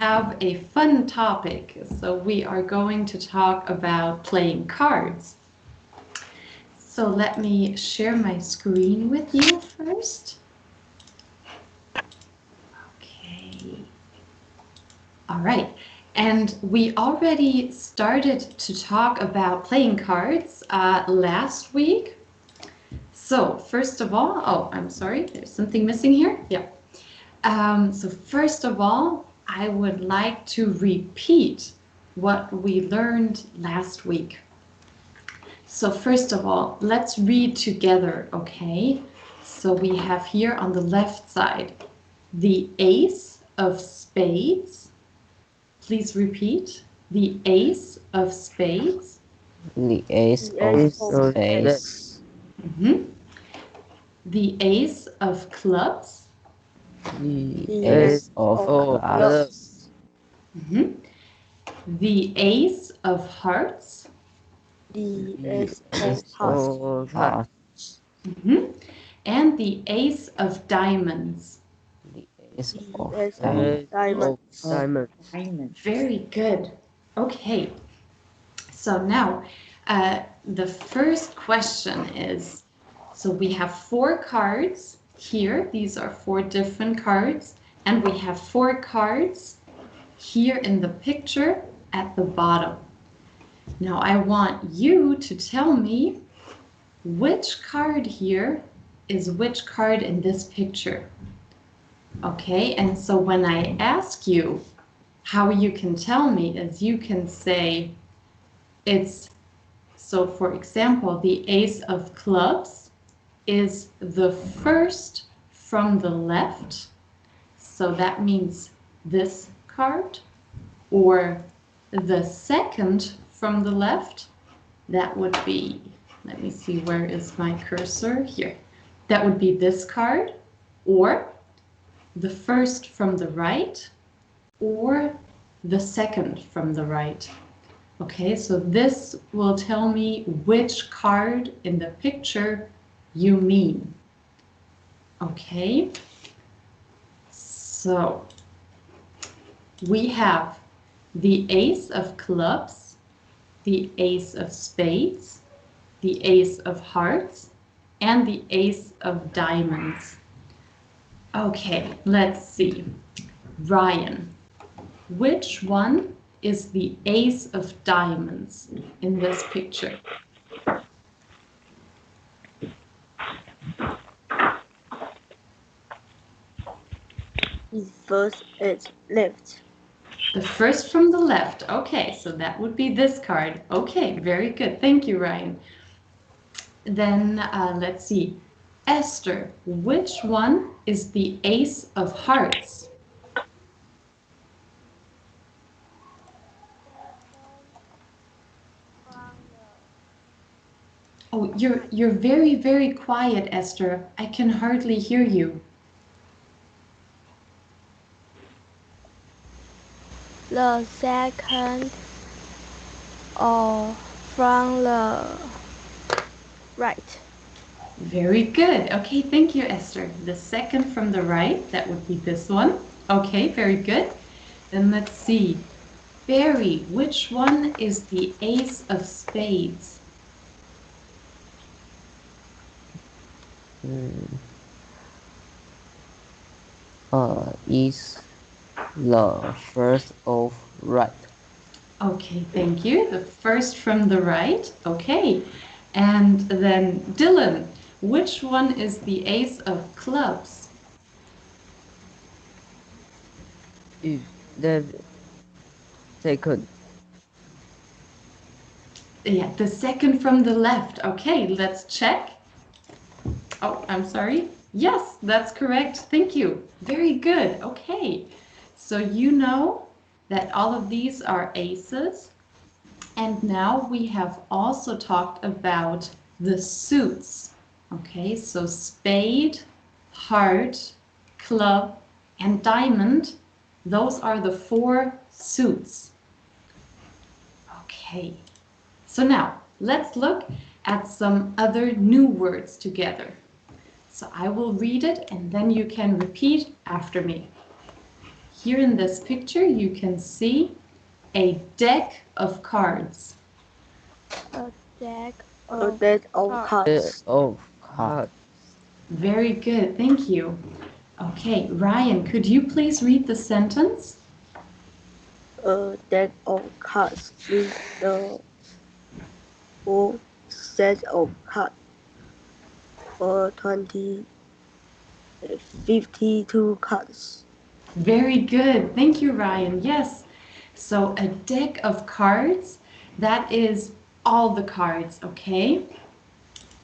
have a fun topic. So we are going to talk about playing cards. So let me share my screen with you first. Okay. All right. And we already started to talk about playing cards last week. So first of all, oh, I'm sorry, there's something missing here. Yeah. So first of all, I would like to repeat what we learned last week. So first of all, let's read together, okay? So we have here on the left side, the ace of spades. Please repeat, the ace of spades. The ace of spades. The ace of clubs. The ace of clubs. The ace of hearts. The The ace of hearts. And the ace of diamonds. The ace The of ace diamonds. of diamonds. Very good. Okay. So now the first question is, so we have 4 cards here. These are 4 different cards. And we have 4 cards here in the picture at the bottom. Now I want you to tell me which card here is which card in this picture. Okay, and so when I ask you, how you can tell me is you can say it's, so for example, the ace of clubs is the first from the left. So that means this card, or the second from the left. That would be, let me see, where is my cursor? Here. That would be this card, or the first from the right, or the second from the right. Okay, so this will tell me which card in the picture you mean. Okay, so we have the ace of clubs, the ace of spades, the ace of hearts, and the ace of diamonds. Okay, let's see. Ryan, which one is the ace of diamonds in this picture? The first is left. The first from the left. Okay, so that would be this card. Okay, very good. Thank you, Ryan. Then let's see. Esther, which one is the ace of hearts? Oh, you're very, very quiet, Esther. I can hardly hear you. The second or from the right. Very good. Okay, thank you, Esther. The second from the right, that would be this one. Okay, very good. Then let's see. Barry, which one is the ace of spades? Is the first of right. Okay, thank you. The first from the right. Okay. And then Dylan, which one is the ace of clubs? The second. Yeah, the second from the left. Okay, let's check. Oh, I'm sorry. Yes, that's correct. Thank you. Very good. Okay. So you know that all of these are aces. And now we have also talked about the suits. Okay, so spade, heart, club, and diamond. Those are the 4 suits. Okay, so now let's look at some other new words together. So I will read it and then you can repeat after me. here in this picture, you can see a deck of cards. A deck A of deck of cards. cards. Of cards. Very good, thank you. Okay, Ryan, could you please read the sentence? A deck of cards is the full set of cards or 52 cards. Very good. Thank you, Ryan. Yes. So a deck of cards, that is all the cards, okay?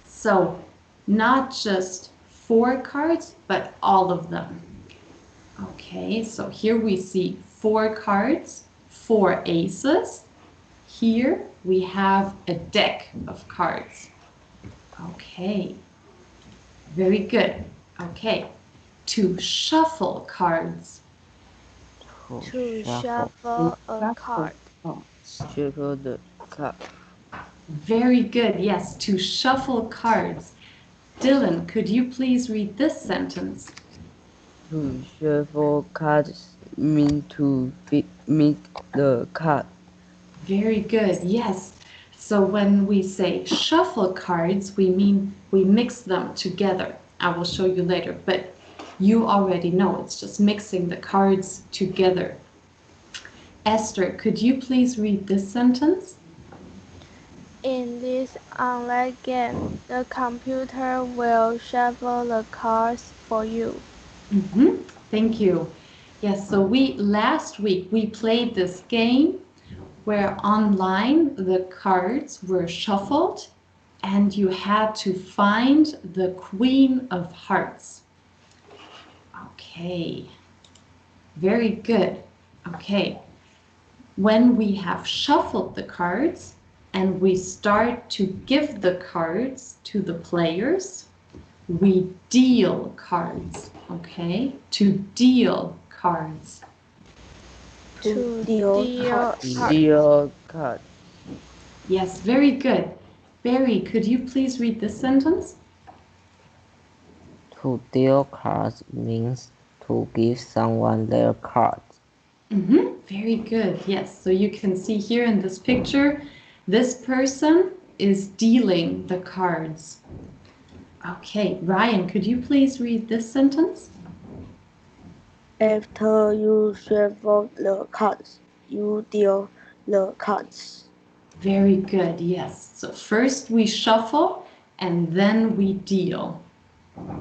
So not just 4 cards, but all of them. Okay, so here we see 4 cards, 4 aces. Here we have a deck of cards. Okay, very good. Okay, to shuffle cards. To shuffle a card. Shuffle the card. Very good. Yes, to shuffle cards. Dylan, could you please read this sentence? To shuffle cards mean to mix the card. Very good. Yes. So when we say shuffle cards, we mean we mix them together. I will show you later, but you already know it's just mixing the cards together. Esther, could you please read this sentence? In this online game, the computer will shuffle the cards for you. Thank you. Yes, so last week we played this game where online the cards were shuffled and you had to find the Queen of Hearts. Okay, very good. Okay, when we have shuffled the cards and we start to give the cards to the players, we deal cards, okay? To deal cards. To deal deal cards. cards. Deal card. Yes, very good. Barry, could you please read this sentence? To deal cards means to give someone their cards. Very good. Yes, so you can see here in this picture, this person is dealing the cards. Okay, Ryan, could you please read this sentence? After you shuffle the cards, you deal the cards. Very good, yes. So first we shuffle and then we deal.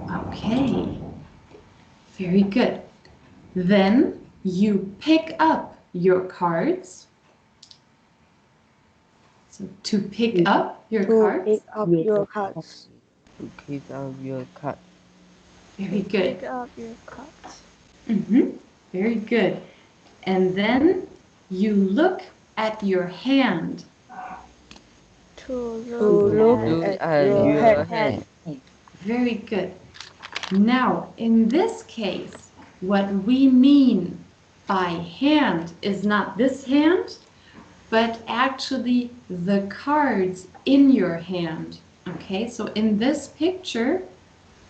Okay, very good. Then you pick up your cards. So to pick up your To cards. pick up your cards. To keep out your card. Very good. Pick up your cards. Very good. And then you look at your hand. To To look look at at your hand. Very good. Now, in this case, what we mean by hand is not this hand, but actually the cards in your hand. Okay, so in this picture,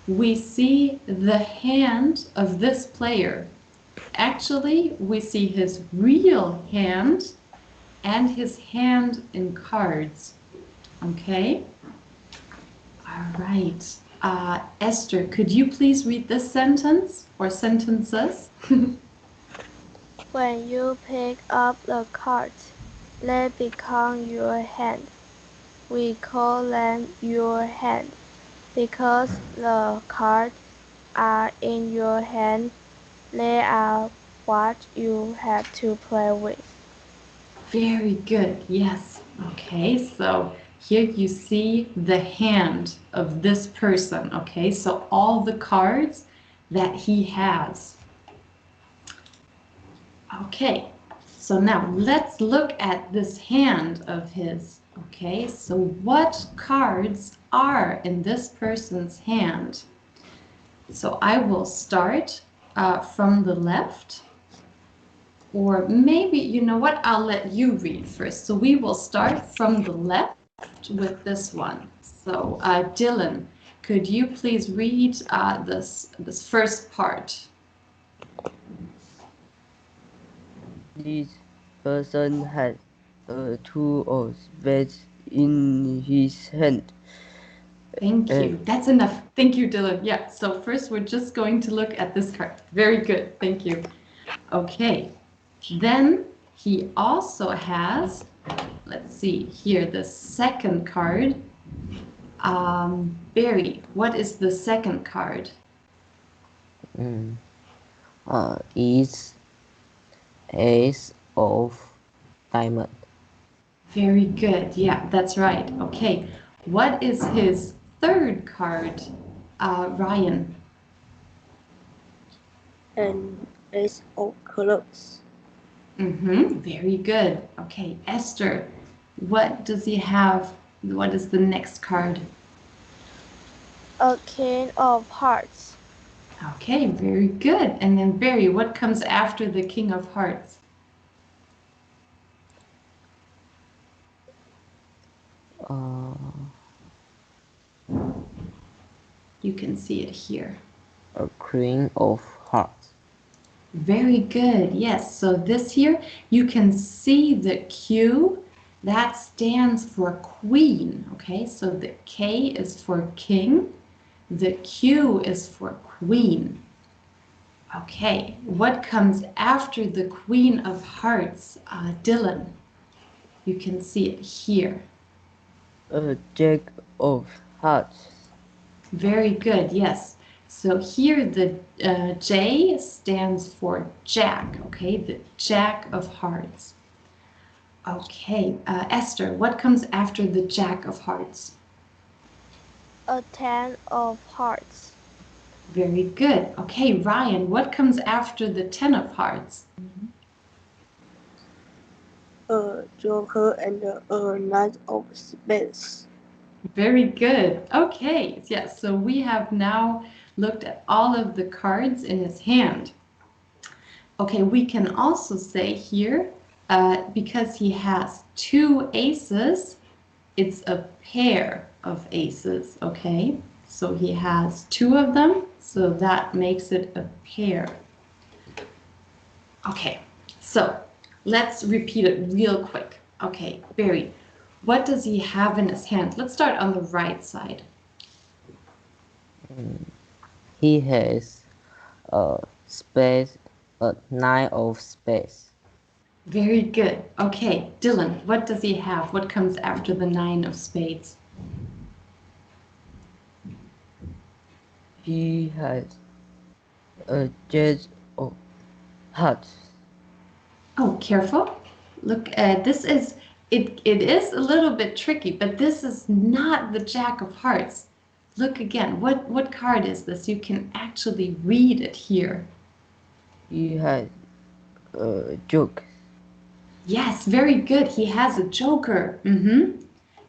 we see the hand of this player. Actually, we see his real hand and his hand in cards. Okay? All right. Esther, could you please read this sentence or sentences? When you pick up the cards, they become your hand. We call them your hand because the cards are in your hand. They are what you have to play with. Very good. Yes. Okay, so here you see the hand of this person. Okay, so all the cards that he has. Okay, so now let's look at this hand of his. Okay, so what cards are in this person's hand? So I will start from the left. Or maybe, you know what, I'll let you read first. So we will start from the left with this one. So Dylan, could you please read this first part? This person has a tool of spades in his hand. Thank Uh, you. That's enough. Thank you, Dylan. Yeah, so first we're just going to look at this card. Very good. Thank you. Okay. Then he also has, let's see here, the second card. Barry, what is the second card? is ace of diamond. Very good. Yeah, that's right. Okay. What is his third card, Ryan? and ace of clubs. Very good. Okay, Esther, what does he have? What is the next card? A king of hearts. Okay, very good. And then Barry, what comes after the King of Hearts? Uh, You can see it here. a queen of hearts. Very good. Yes. So this here, you can see the Q. That stands for queen. Okay. So the K is for king. The Q is for queen. Okay. What comes after the Queen of Hearts? Dylan. You can see it here. A jack of hearts. Very good. Yes. So here the J stands for Jack. Okay. The Jack of Hearts. Okay, Esther, what comes after the Jack of Hearts? A ten of hearts. Very good. Okay, Ryan, what comes after the Ten of Hearts? A joker and a knight of spades. Very good. Okay, yes, so we have now looked at all of the cards in his hand. Okay, we can also say here, because he has two aces, it's a pair of aces, okay? So he has two of them, so that makes it a pair. Okay, so let's repeat it real quick. Okay, Barry, what does he have in his hand? Let's start on the right side. He has a space, a nine of spades. Very good. Okay, Dylan, what does he have? What comes after the nine of spades? He has a jack of hearts. Oh, careful. Look, it is a little bit tricky, but this is not the Jack of Hearts. Look again. What card is this? You can actually read it here. He has a joke. Yes, very good. He has a joker.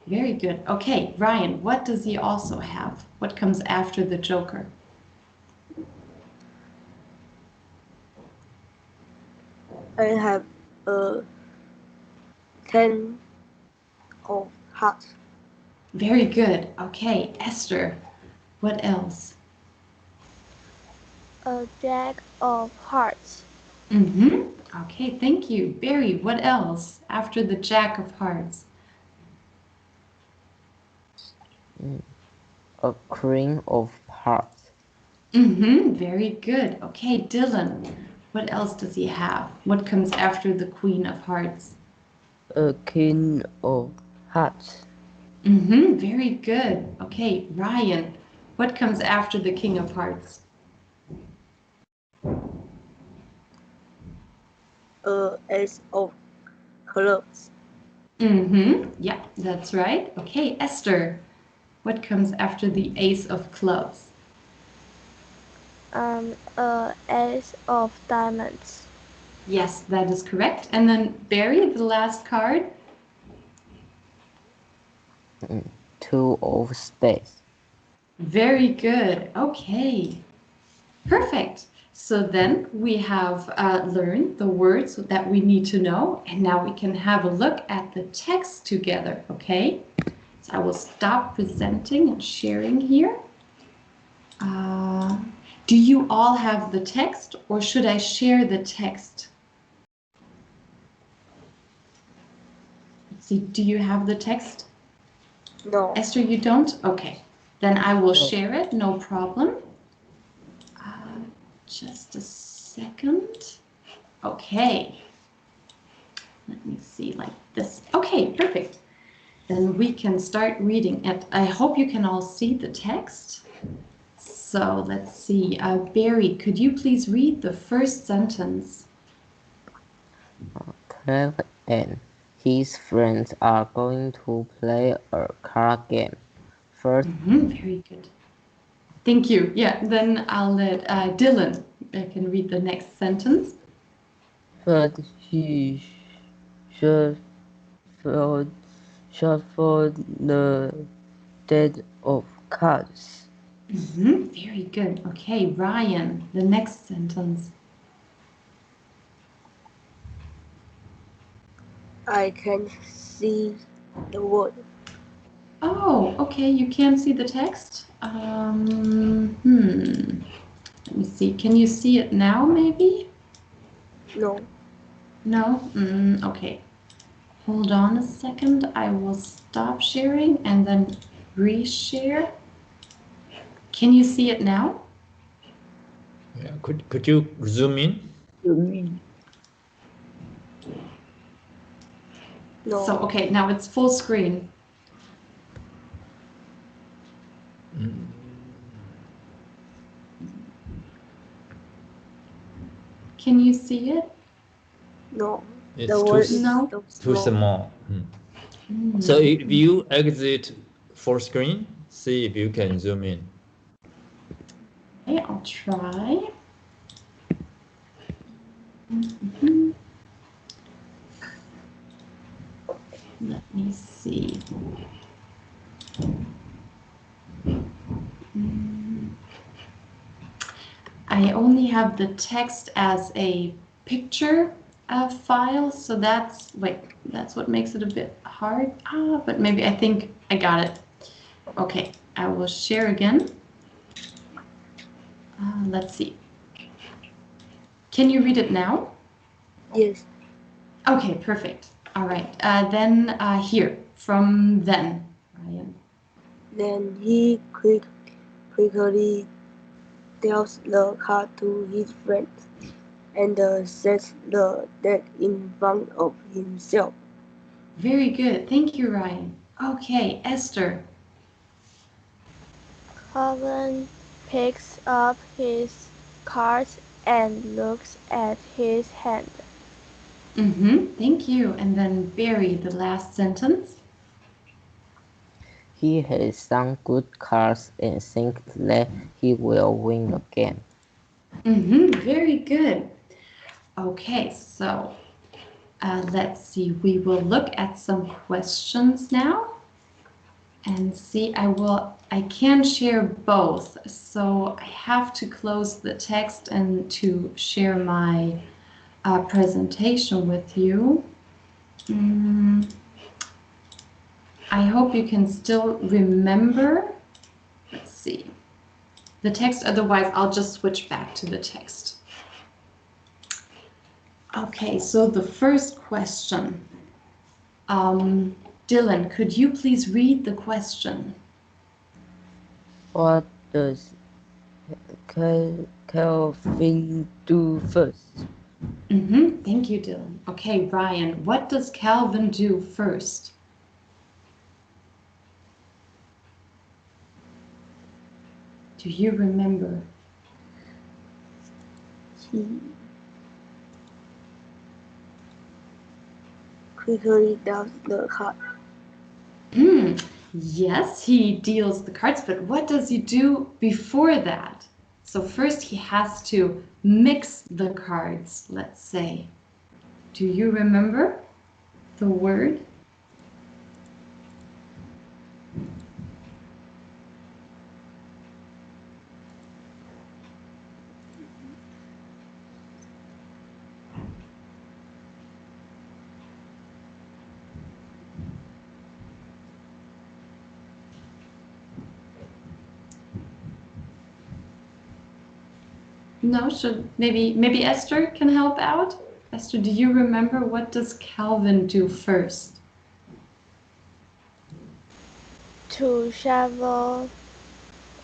Very good. Okay, Ryan, what does he also have? What comes after the joker? I have a ten of hearts. Very good. Okay, Esther, what else? A jack of hearts. Okay, thank you. Barry, what else after the Jack of Hearts? A queen of hearts. Very good. Okay, Dylan, what else does he have? What comes after the Queen of Hearts? A king of hearts. Very good. Okay, Ryan, what comes after the King of Hearts? A ace of clubs. Yeah, that's right. Okay, Esther, what comes after the Ace of Clubs? A ace of diamonds. Yes, that is correct. And then Barry, the last card. Two of spades. Very good. Okay, perfect. So then we have learned the words that we need to know, and now we can have a look at the text together, okay? So I will stop presenting and sharing here. Do you all have the text, or should I share the text? see, do you have the text? No. Esther, you don't? Okay. Then I will No. share it, no problem. Just a second. Okay. Let me see, like this. Okay, perfect. Then we can start reading it. I hope you can all see the text. So let's see. Barry, could you please read the first sentence? Clive and his friends are going to play a card game. First, Very good. Thank you. Yeah, then I'll let Dylan can read the next sentence. first he shuffled the deck of cards. Very good. Okay, Ryan, the next sentence. I can see the word. Oh, okay, you can't see the text? Let me see. Can you see it now, maybe? No. No? Okay. Hold on a second. I will stop sharing and then reshare. Can you see it now? Yeah. Could you zoom in? No. So, okay, now it's full screen. Can you see it? No. It's The too word s- is No. Too small. Mm. So if you exit full screen, see if you can zoom in. Okay, I'll try. Mhm. Let me see. I only have the text as a picture file, so that's what makes it a bit hard. But maybe I think I got it. Okay, I will share again. Let's see. Can you read it now? Yes. Okay, perfect. All right. Then here from then, Ryan. Then he quickly deals the card to his friends and sets the deck in front of himself. Very good. Thank you, Ryan. Okay, Esther. Calvin picks up his cards and looks at his hand. Thank you. And then Barry, the last sentence. He has some good cards and thinks that he will win the game. Very good. Okay, so let's see. We will look at some questions now and see. I can share both, so I have to close the text and to share my presentation with you. I hope you can still remember. Let's see. The text, otherwise I'll just switch back to the text. Okay, so the first question. Dylan, could you please read the question? What does Calvin do first? Thank you, Dylan. Okay, Ryan, what does Calvin do first? Do you remember? He quickly deals the card. Yes, he deals the cards, but what does he do before that? So first he has to mix the cards, let's say. Do you remember the word? No, should maybe Esther can help out? Esther, do you remember what does Calvin do first? To shuffle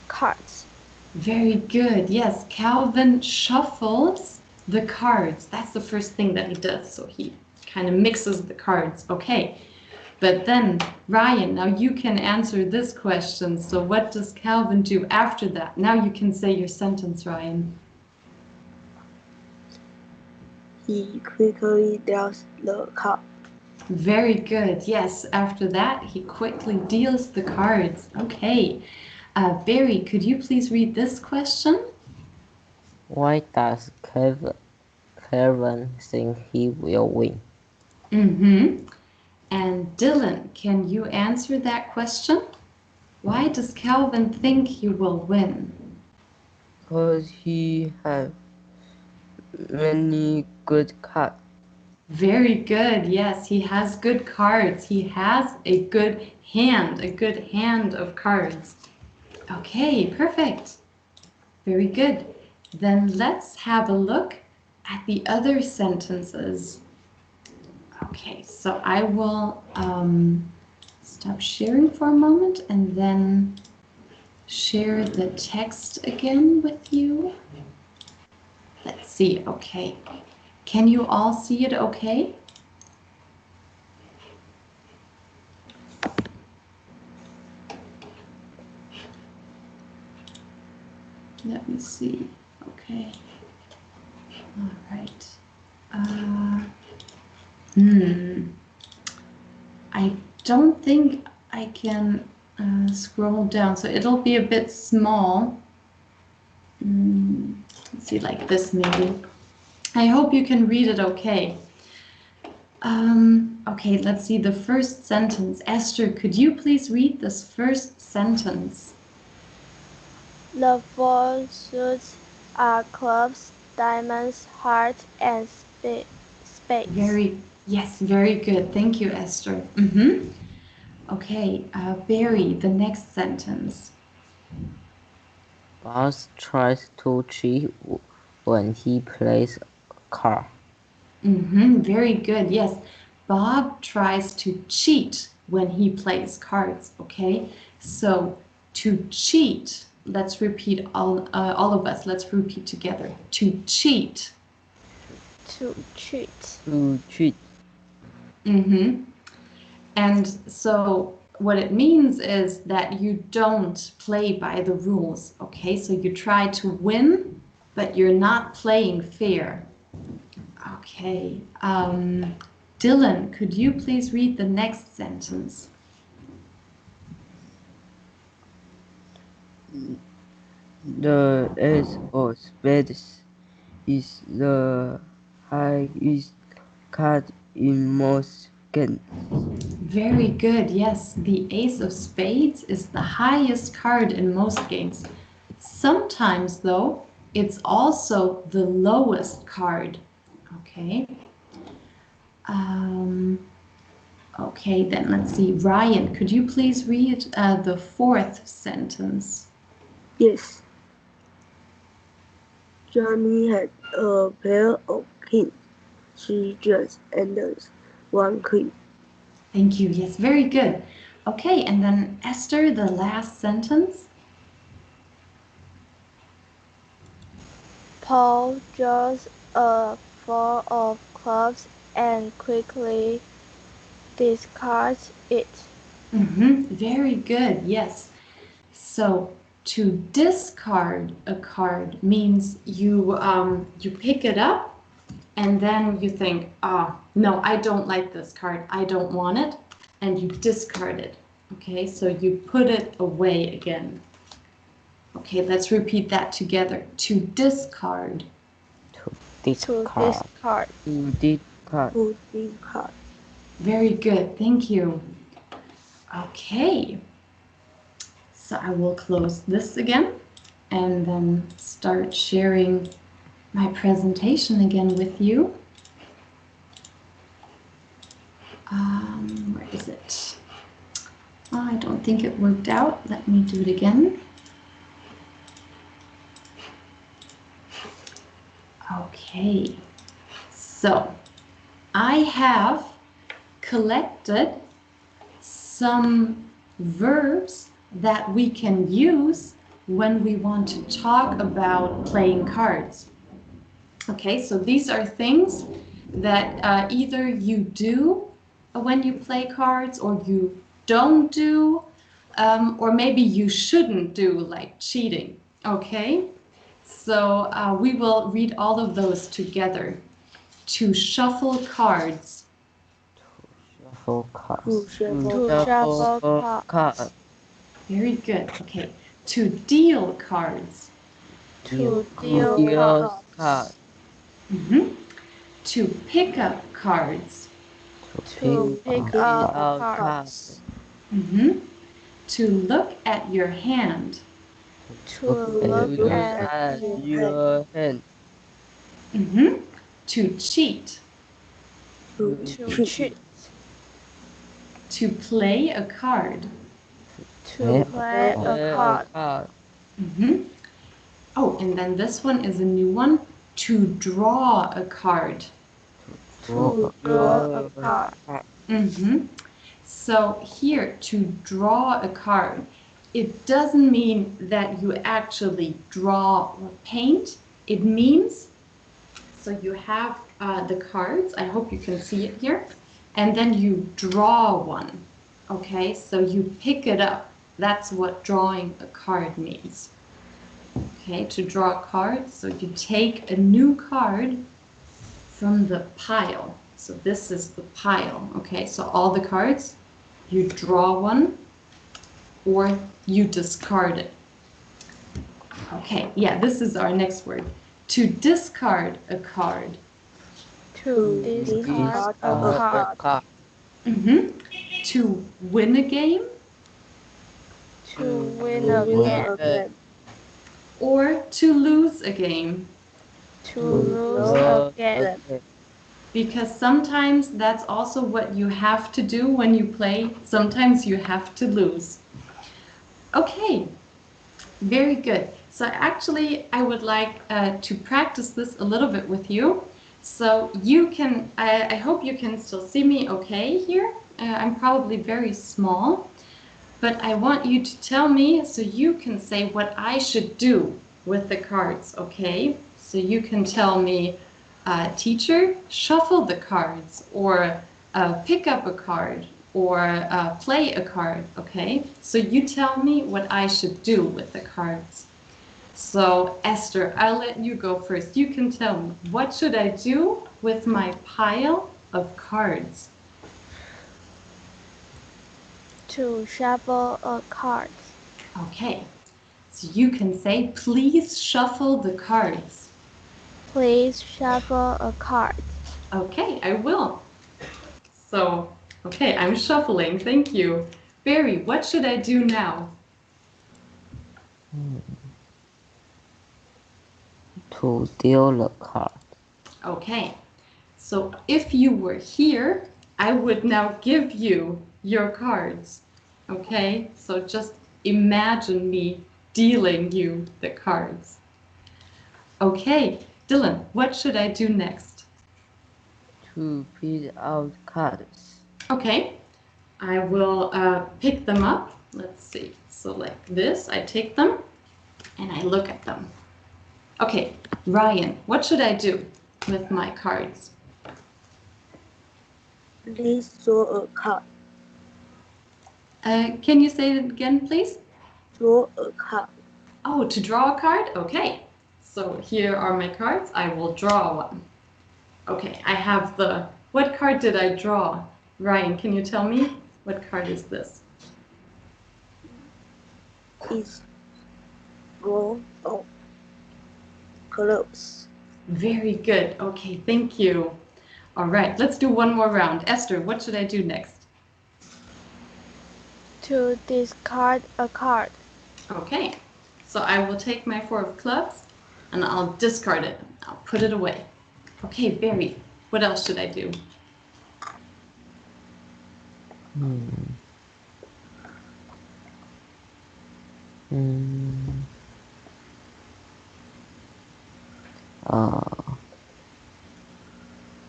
cards. Very good. Yes, Calvin shuffles the cards. That's the first thing that he does. So he kind of mixes the cards. Okay. But then, Ryan, now you can answer this question. So what does Calvin do after that? Now you can say your sentence, Ryan. He quickly deals the card. Very good. Yes, after that, he quickly deals the cards. Okay. Barry, could you please read this question? Why does Kevin think he will win? Mm-hmm. And Dylan, can you answer that question? Why does Calvin think he will win? Because he has many good cards. Very good. Yes, he has good cards. He has a good hand of cards. Okay, perfect. Very good. Then let's have a look at the other sentences. Okay, so I will stop sharing for a moment and then share the text again with you. Let's see, okay. Can you all see it okay? Let me see, okay. All right. I don't think I can scroll down, so it'll be a bit small. Let's see, like this maybe. I hope you can read it okay. Okay, let's see the first sentence. Esther, could you please read this first sentence? The four suits are clubs, diamonds, hearts, and spades. Very good. Thank you, Esther. Okay, Barry, the next sentence. Boss tries to cheat when he plays card. Very good. Yes, Bob tries to cheat when he plays cards. Okay, so to cheat. Let's repeat all of us. Let's repeat together. To cheat. To cheat. To cheat. And so what it means is that you don't play by the rules. Okay, so you try to win, but you're not playing fair. Okay. Dylan, could you please read the next sentence? The ace of spades is the highest card in most games. Very good. Yes, the ace of spades is the highest card in most games. Sometimes, though, it's also the lowest card. Okay. Okay, then let's see. Ryan, could you please read the fourth sentence? Yes. Johnny had a pair of kings, 3 jacks, and 1 queen. Thank you. Yes, very good. Okay, and then Esther, the last sentence. Paul draws a four of clubs and quickly discards it. Very good. Yes. So to discard a card means you pick it up and then you think, no, I don't like this card. I don't want it, and you discard it. Okay, so you put it away again. Okay, let's repeat that together. To discard. To discard. To discard. To discard. Very good. Thank you. Okay. So I will close this again and then start sharing my presentation again with you. Where is it? Oh, I don't think it worked out. Let me do it again. Okay, so I have collected some verbs that we can use when we want to talk about playing cards. Okay, so these are things that either you do when you play cards or you don't do, or maybe you shouldn't do, like cheating. Okay, so we will read all of those together. To shuffle cards. Shuffle cards. To shuffle To cards. shuffle cards. Very good. Okay. To deal cards. To Deal deal cards. cards. Mhm. To pick up cards. To pick up cards. Mhm. To look at your hand. To look at your hand. Mhm. To cheat. To to cheat. To play a card. To play a card. Mhm. Oh, and then this one is a new one. To draw a card. To draw a card. Mhm. So here, to draw a card, it doesn't mean that you actually draw or paint. It means, so you have the cards, I hope you can see it here, and then you draw one. Okay, so you pick it up. That's what drawing a card means. Okay, to draw a card, so you take a new card from the pile. So this is the pile. Okay, so all the cards, you draw one or you discard it. Okay, yeah, this is our next word. To discard a card. To discard a card. Mm-hmm. To win a game. To win a game. Or to lose a game. To lose a game. Because sometimes that's also what you have to do when you play. Sometimes you have to lose. Okay, very good. So actually, I would like to practice this a little bit with you. So you can, I hope you can still see me okay here. I'm probably very small, but I want you to tell me so you can say what I should do with the cards, okay? So you can tell me, teacher, shuffle the cards, or pick up a card, or play a card, okay? So you tell me what I should do with the cards. So Esther, I'll let you go first. You can tell me, what should I do with my pile of cards? To shuffle a card. Okay, so you can say, please shuffle the cards. Please shuffle a card. Okay, I will. So, okay, I'm shuffling. Thank you. Barry, what should I do now? To deal the card. Okay, so if you were here, I would now give you your cards. Okay, so just imagine me dealing you the cards. Okay, Dylan, what should I do next? To pick out cards. Okay, I will pick them up. Let's see. So like this, I take them and I look at them. Okay, Ryan, what should I do with my cards? Please draw a card. Can you say it again, please? Draw a card. Oh, to draw a card? Okay. So here are my cards. I will draw one. Okay, I have the... What card did I draw? Ryan, can you tell me? What card is this? It's row of clubs. Very good. Okay, thank you. All right, let's do one more round. Esther, what should I do next? To discard a card. Okay, so I will take my 4 of clubs and I'll discard it. I'll put it away. Okay, Barry, what else should I do?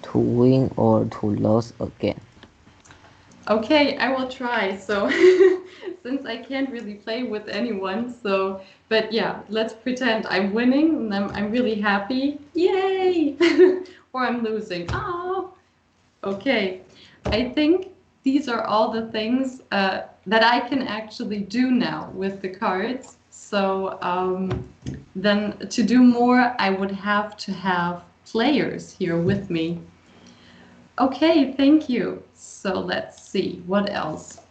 To win or to lose again. Okay, I will try. So, since I can't really play with anyone, so, but yeah, let's pretend I'm winning and I'm really happy. Yay! Or I'm losing. Oh, okay. I think these are all the things that I can actually do now with the cards. So, then to do more, I would have to have players here with me. Okay, thank you. So let's see, what else?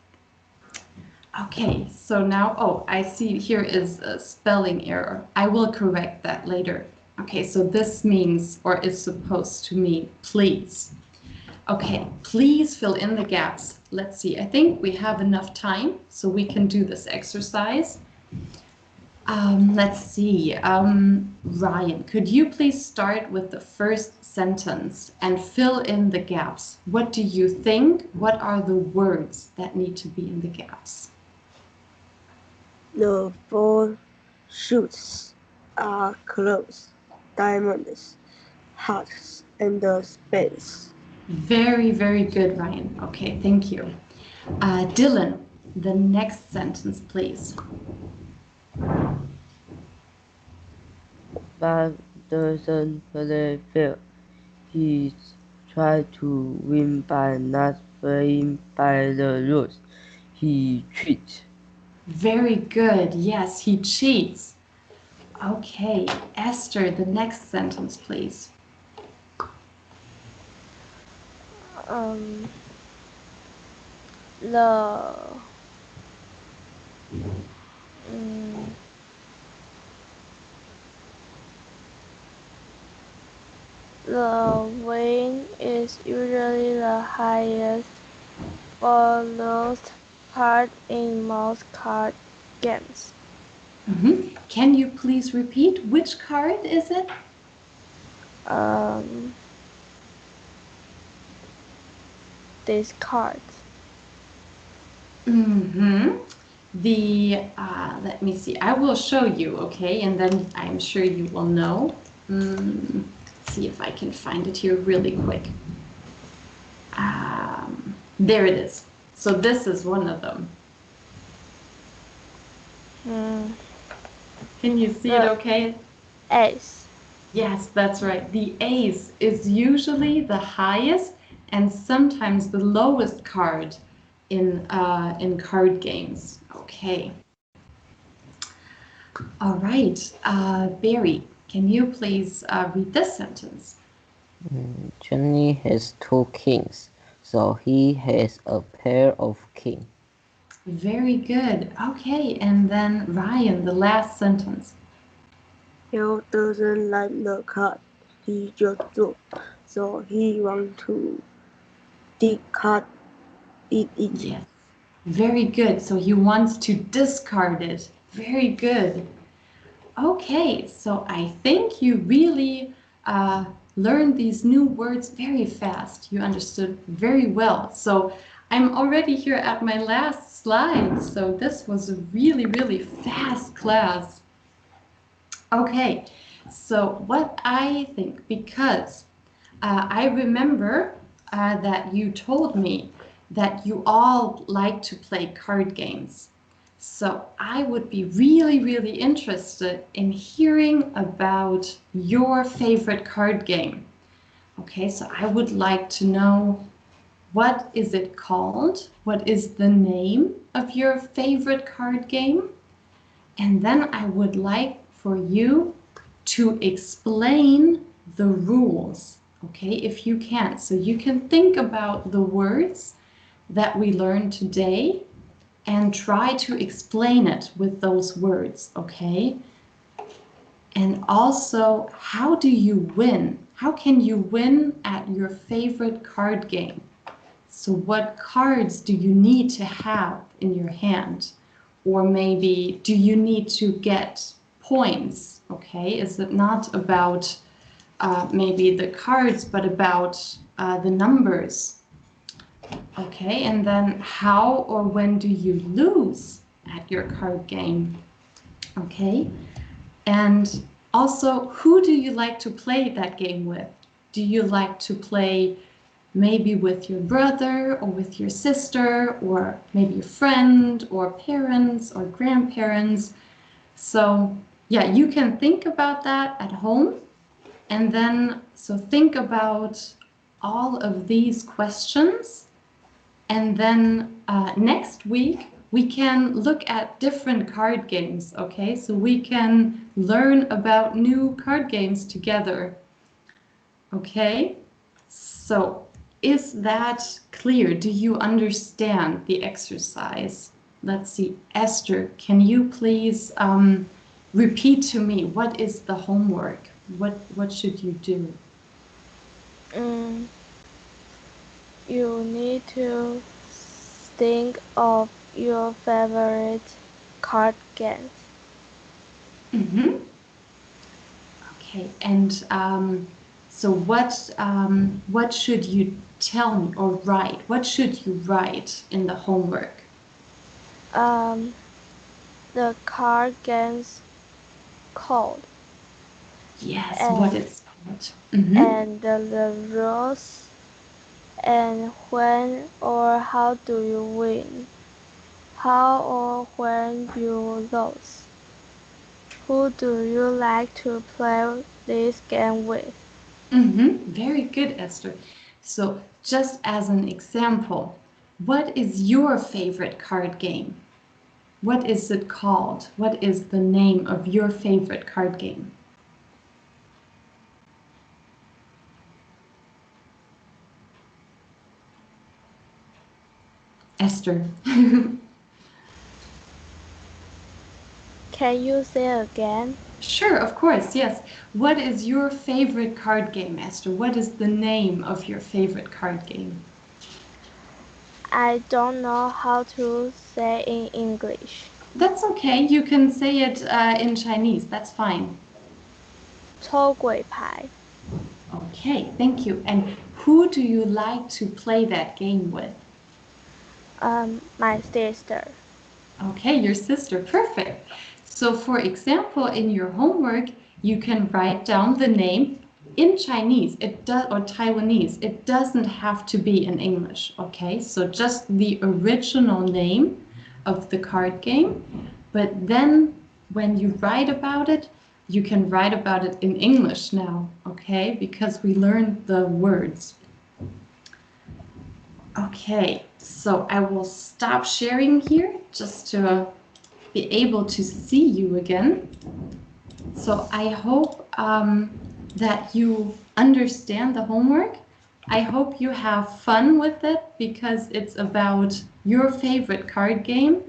Okay, so now, oh, I see here is a spelling error. I will correct that later. Okay, so this means, or is supposed to mean, please. Okay, please fill in the gaps. Let's see, I think we have enough time, so we can do this exercise. Let's see. Ryan, could you please start with the first sentence and fill in the gaps? What do you think? What are the words that need to be in the gaps? The four shoots are clubs, diamonds, hearts, and the spades. Very, very good, Ryan. Okay, thank you. Dylan, the next sentence, please. But doesn't play fair. He tried to win by not playing by the rules. He cheats. Very good. Yes, he cheats. Okay, Esther, the next sentence, please. Um, the mm, the win is usually the highest for those part in most card games. Can you please repeat which card is it? Um, these cards. Let me see, I will show you, okay, and then I'm sure you will know. See if I can find it here really quick. There it is. So this is one of them. Can you see it okay? Ace. Yes, that's right. The ace is usually the highest and sometimes the lowest card in card games. Okay. All right. Barry, can you please read this sentence? Johnny has two kings, so he has a pair of kings. Very good. Okay, and then Ryan, the last sentence. Hale doesn't like the card he just drew, so he wants to discard it. Yes. Very good. So he wants to discard it. Very good. Okay, so I think you really learned these new words very fast. You understood very well. So I'm already here at my last slide. So this was a really, really fast class. Okay, so what I think, because I remember that you told me that you all like to play card games. So I would be really, really interested in hearing about your favorite card game. Okay, so I would like to know, what is it called? What is the name of your favorite card game? And then I would like for you to explain the rules, okay, if you can. So you can think about the words that we learned today and try to explain it with those words, okay? And also, how do you win? How can you win at your favorite card game? So what cards do you need to have in your hand? Or maybe, do you need to get points? Okay, is it not about maybe the cards, but about the numbers? Okay, and then how or when do you lose at your card game? Okay, and also, who do you like to play that game with? Do you like to play maybe with your brother or with your sister or maybe a friend or parents or grandparents. So yeah, you can think about that at home. And then, so think about all of these questions. And then next week, we can look at different card games, okay? So we can learn about new card games together, okay? So is that clear? Do you understand the exercise? Let's see, Esther, can you please repeat to me, what is the homework? What should you do? You need to think of your favorite card games. Okay, and so what should you tell me or write? What should you write in the homework? The card games called Yes, what it's called. and the rules and when or how do you win, how or when you lose, who do you like to play this game with. Very good, Esther. So just as an example, what is your favorite card game? What is it called? What is the name of your favorite card game? Esther. Can you say again? Sure, of course, yes. What is your favorite card game, Esther? What is the name of your favorite card game? I don't know how to say in English. That's okay. You can say it in Chinese. That's fine. 抽鬼牌 Okay, thank you. And who do you like to play that game with? My sister. Okay, your sister. Perfect. So, for example, in your homework, you can write down the name in Chinese. It does, or Taiwanese. It doesn't have to be in English. Okay, so just the original name of the card game. But then, when you write about it, you can write about it in English now. Okay, because we learned the words. Okay, so I will stop sharing here just to be able to see you again. So I hope that you understand the homework. I hope you have fun with it because it's about your favorite card game.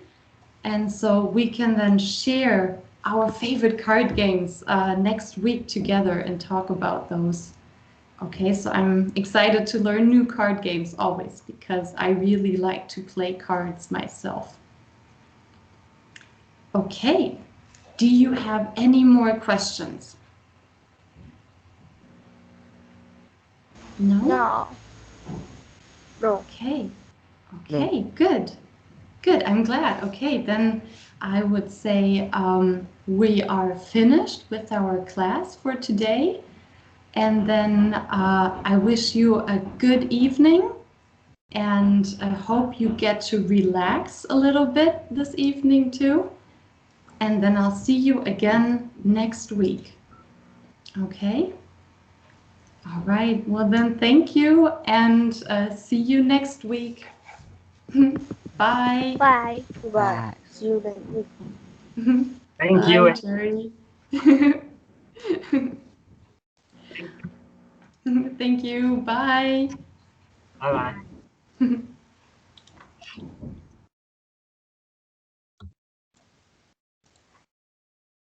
And so we can then share our favorite card games next week together and talk about those. Okay, so I'm excited to learn new card games always because I really like to play cards myself. Okay, do you have any more questions? No? No. Okay, okay, good. Good, I'm glad. Okay, then I would say we are finished with our class for today. And then I wish you a good evening. And I hope you get to relax a little bit this evening too. And then I'll see you again next week. Okay? All right. Well, then, thank you and see you next week. Bye. Bye. Goodbye. See you next week. Thank Bye, you. Jerry. Thank you. Bye. Bye bye.